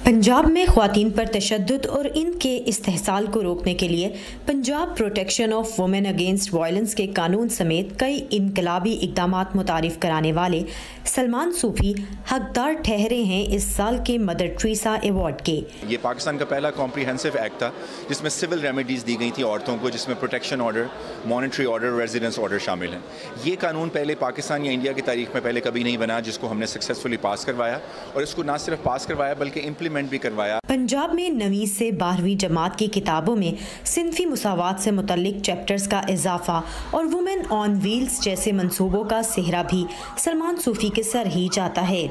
पंजाब में ख्वातीन पर तशद्दुद और इनके इस्तेहसाल को रोकने के लिए Punjab protection of women against violence के कानून समेत कई इनकलाबी इक़दामात मुतारिफ कराने वाले सलमान सूफी हकदार ठहरे हैं इस साल के मदर टेरेसा अवार्ड के। ये पाकिस्तान का पहला कॉम्प्रिहेंसिव एक्ट था जिसमें सिविल रेमेडीज़ दी गई थी औरतों को, जिसमें protection order, monetary order, residence order शामिल हैं। ये कानून पहले पाकिस्तान या इंडिया की तारीख में पहले कभी नहीं बना, जिसको हमने सक्सेसफुली पास करवाया और इसको ना सिर्फ पास करवाया बल्कि इम्प्लीमेंट भी करवाया। पंजाब में 9वीं से 12वीं जमात की किताबों में सिनफी मुसावात से मुतल्लिक चैप्टर्स का इजाफा और वुमेन ऑन व्हील्स जैसे मंसूबों का सेहरा भी सलमान सूफी के सर ही जाता है।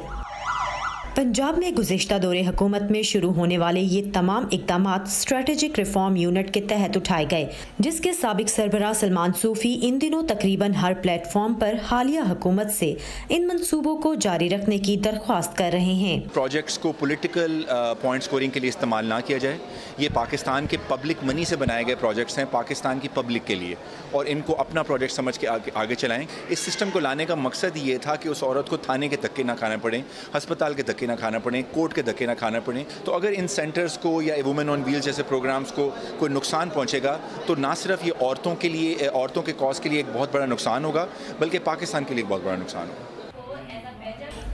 पंजाब में गुज़िश्ता दौरे हुकूमत में शुरू होने वाले ये तमाम इक़दामात स्ट्रेटेजिक रिफॉर्म यूनिट के तहत उठाए गए, जिसके साबिक सरबराह सलमान सूफी इन दिनों तकरीबन हर प्लेटफॉर्म पर हालिया हुकूमत से इन मंसूबों को जारी रखने की दरख्वास्त कर रहे हैं। प्रोजेक्ट्स को पॉलिटिकल पॉइंट स्कोरिंग के लिए इस्तेमाल ना किया जाए। ये पाकिस्तान के पब्लिक मनी से बनाए गए प्रोजेक्ट्स हैं, पाकिस्तान की पब्लिक के लिए, और इनको अपना प्रोजेक्ट समझ के आगे चलाएं। इस सिस्टम को लाने का मकसद ये था कि उस औरत को थाने के धक्के ना खाना पड़े, हस्पताल के धक्के ना खाना पड़े, कोर्ट के धक्के ना खाना पड़े। तो अगर इन सेंटर्स को या वुमेन ऑन व्हील्स जैसे प्रोग्राम्स को कोई नुकसान पहुंचेगा तो ना सिर्फ ये औरतों के लिए, औरतों के कॉज के लिए एक बहुत बड़ा नुकसान होगा, बल्कि पाकिस्तान के लिए एक बहुत बड़ा नुकसान होगा।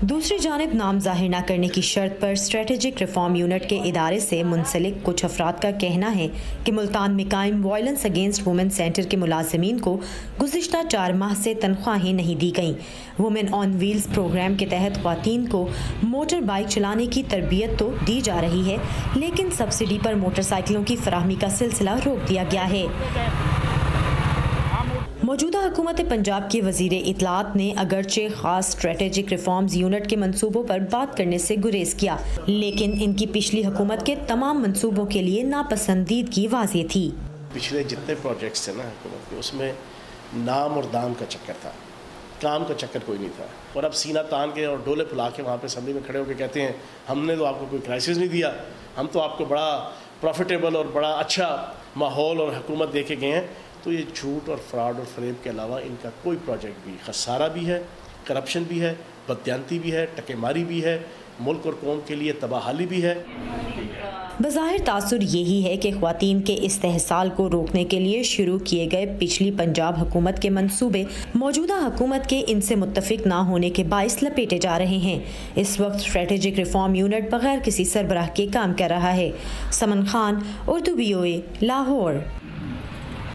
दूसरी जानिब नाम जाहिर न करने की शर्त पर स्ट्रेटेजिक रिफॉर्म यूनिट के इदारे से मुंसलिक कुछ अफराद का कहना है कि मुल्तान में कायम वायलेंस अगेंस्ट वुमेन सेंटर के मुलाजिमीन को गुज़िश्ता 4 माह से तनख्वाहें नहीं दी गईं। वुमेन ऑन व्हील्स प्रोग्राम के तहत ख्वातीन को मोटर बाइक चलाने की तरबियत तो दी जा रही है, लेकिन सब्सिडी पर मोटरसाइकिलों की फराहमी का सिलसिला रोक दिया गया है। मौजूदा हुकूमत पंजाब के वज़ीर इत्तलात ने अगरचे ख़ास स्ट्रेटेजिक रिफॉर्म्स यूनिट के मंसूबों पर बात करने से गुरेज किया, लेकिन इनकी पिछली हुकूमत के तमाम मंसूबों के लिए नापसंदीदगी वाज़ेह थी। पिछले जितने प्रोजेक्ट्स थे ना हुकूमत के, उसमें नाम और दाम का चक्कर था, काम का चक्कर कोई नहीं था। और अब सीना तान के और डोले फुला के वहाँ पे असम्बली में खड़े होकर कहते हैं हमने तो आपको कोई क्राइसिस नहीं दिया, हम तो आपको बड़ा प्रॉफिटेबल और बड़ा अच्छा माहौल और हुकूमत दे के गए हैं। तो ये झूठ और फ्रॉड और फरेब के अलावा इनका कोई प्रोजेक्ट भी, खसारा भी है, करप्शन भी है, बदयांती भी है, टकेमारी भी है, मुल्क और कौम के लिए तबाहाली भी है। बज़ाहिर तासुर यही है कि ख्वातीन के इस्तेहसाल को रोकने के लिए शुरू किए गए पिछली पंजाब हुकूमत के मंसूबे मौजूदा हुकूमत के इनसे मुत्तफिक ना होने के बाइस लपेटे जा रहे हैं। इस वक्त स्ट्रेटेजिक रिफॉर्म यूनिट बगैर किसी सरबराह के काम कर रहा है। समन खान, उर्दू VOA, लाहौर।